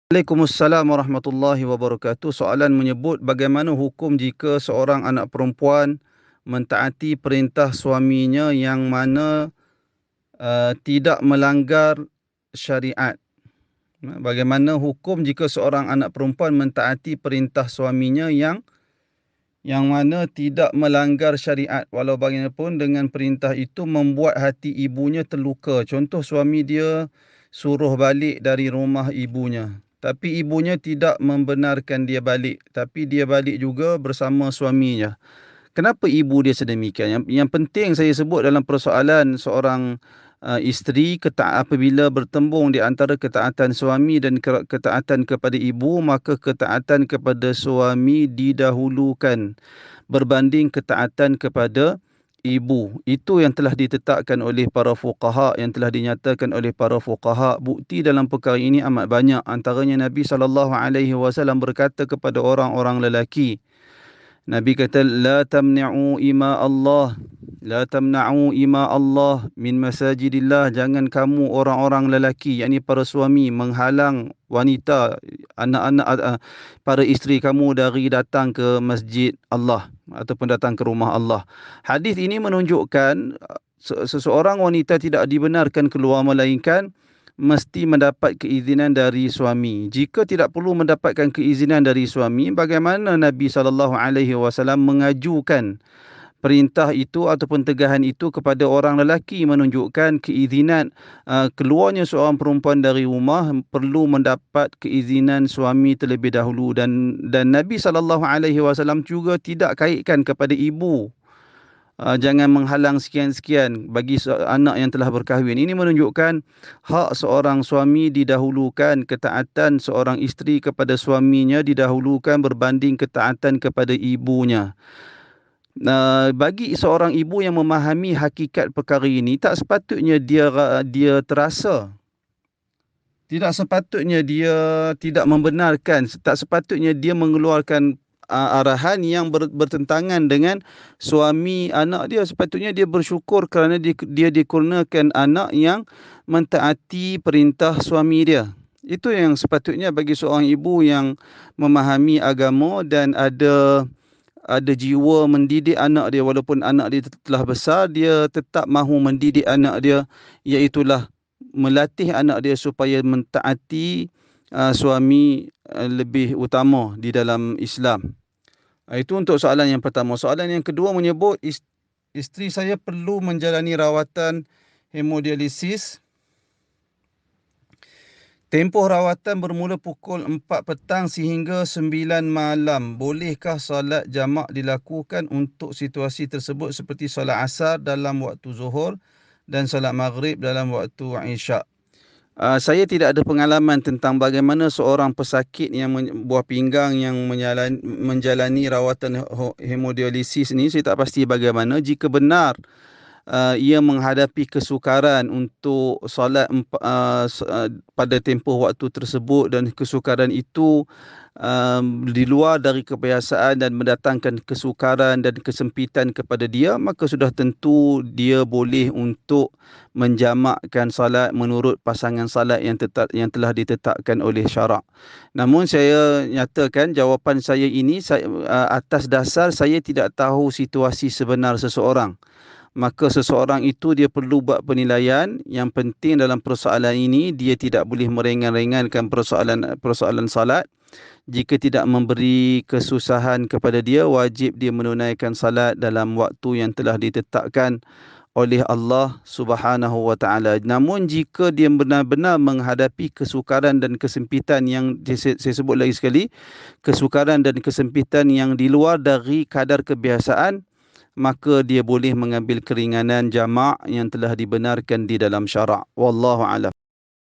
Waalaikumsalam warahmatullahi wabarakatuh. Soalan menyebut bagaimana hukum jika seorang anak perempuan mentaati perintah suaminya yang mana tidak melanggar syariat. Bagaimana hukum jika seorang anak perempuan mentaati perintah suaminya yang mana tidak melanggar syariat, walau bagaimanapun dengan perintah itu membuat hati ibunya terluka. Contoh, suami dia suruh balik dari rumah ibunya, tapi ibunya tidak membenarkan dia balik, tapi dia balik juga bersama suaminya. Kenapa ibu dia sedemikian? Yang penting saya sebut dalam persoalan seorang isteri, apabila bertembung di antara ketaatan suami dan ketaatan kepada ibu, maka ketaatan kepada suami didahulukan berbanding ketaatan kepada ibu. Itu yang telah ditetapkan oleh para fuqaha, yang telah dinyatakan oleh para fuqaha. Bukti dalam perkara ini amat banyak. Antaranya Nabi SAW berkata kepada orang-orang lelaki, Nabi kata, la tamna'u ima Allah, la tamna'u ima Allah min masajidillah. Jangan kamu orang-orang lelaki, yakni para suami, menghalang wanita, anak-anak, para isteri kamu dari datang ke masjid Allah ataupun datang ke rumah Allah. Hadis ini menunjukkan seseorang wanita tidak dibenarkan keluar melainkan mesti mendapat keizinan dari suami. Jika tidak perlu mendapatkan keizinan dari suami, bagaimana Nabi SAW mengajukan perintah itu ataupun tegahan itu kepada orang lelaki, menunjukkan keizinan keluarnya seorang perempuan dari rumah perlu mendapat keizinan suami terlebih dahulu, dan Nabi SAW juga tidak kaitkan kepada ibu. Jangan menghalang sekian-sekian bagi anak yang telah berkahwin. Ini menunjukkan hak seorang suami didahulukan, ketaatan seorang isteri kepada suaminya didahulukan berbanding ketaatan kepada ibunya. Bagi seorang ibu yang memahami hakikat perkara ini, tak sepatutnya dia terasa, tidak sepatutnya dia tidak membenarkan, tak sepatutnya dia mengeluarkan arahan yang bertentangan dengan suami anak dia. Sepatutnya dia bersyukur kerana dia dikurniakan anak yang mentaati perintah suami dia. Itu yang sepatutnya bagi seorang ibu yang memahami agama dan ada jiwa mendidik anak dia. Walaupun anak dia telah besar, dia tetap mahu mendidik anak dia, iaitulah melatih anak dia supaya mentaati suami lebih utama di dalam Islam. Itu untuk soalan yang pertama. Soalan yang kedua menyebut isteri saya perlu menjalani rawatan hemodialisis. Tempoh rawatan bermula pukul 4 petang sehingga 9 malam. Bolehkah solat jamak dilakukan untuk situasi tersebut seperti solat asar dalam waktu zuhur dan solat maghrib dalam waktu isyak? Saya tidak ada pengalaman tentang bagaimana seorang pesakit yang buah pinggang yang menjalani rawatan hemodialisis ini. Saya tak pasti bagaimana. Jika benar ia menghadapi kesukaran untuk solat pada tempoh waktu tersebut, dan kesukaran itu di luar dari kebiasaan dan mendatangkan kesukaran dan kesempitan kepada dia, maka sudah tentu dia boleh untuk menjamakkan salat menurut pasangan salat yang telah ditetapkan oleh syarak. Namun saya nyatakan jawapan saya ini atas dasar saya tidak tahu situasi sebenar seseorang. Maka seseorang itu dia perlu buat penilaian. Yang penting dalam persoalan ini, dia tidak boleh meringan-ringankan persoalan salat. Jika tidak memberi kesusahan kepada dia, wajib dia menunaikan salat dalam waktu yang telah ditetapkan oleh Allah Subhanahu wa taala. Namun jika dia benar-benar menghadapi kesukaran dan kesempitan yang saya sebut lagi sekali, kesukaran dan kesempitan yang di luar dari kadar kebiasaan, maka dia boleh mengambil keringanan jamak yang telah dibenarkan di dalam syarak. Wallahu a'lam.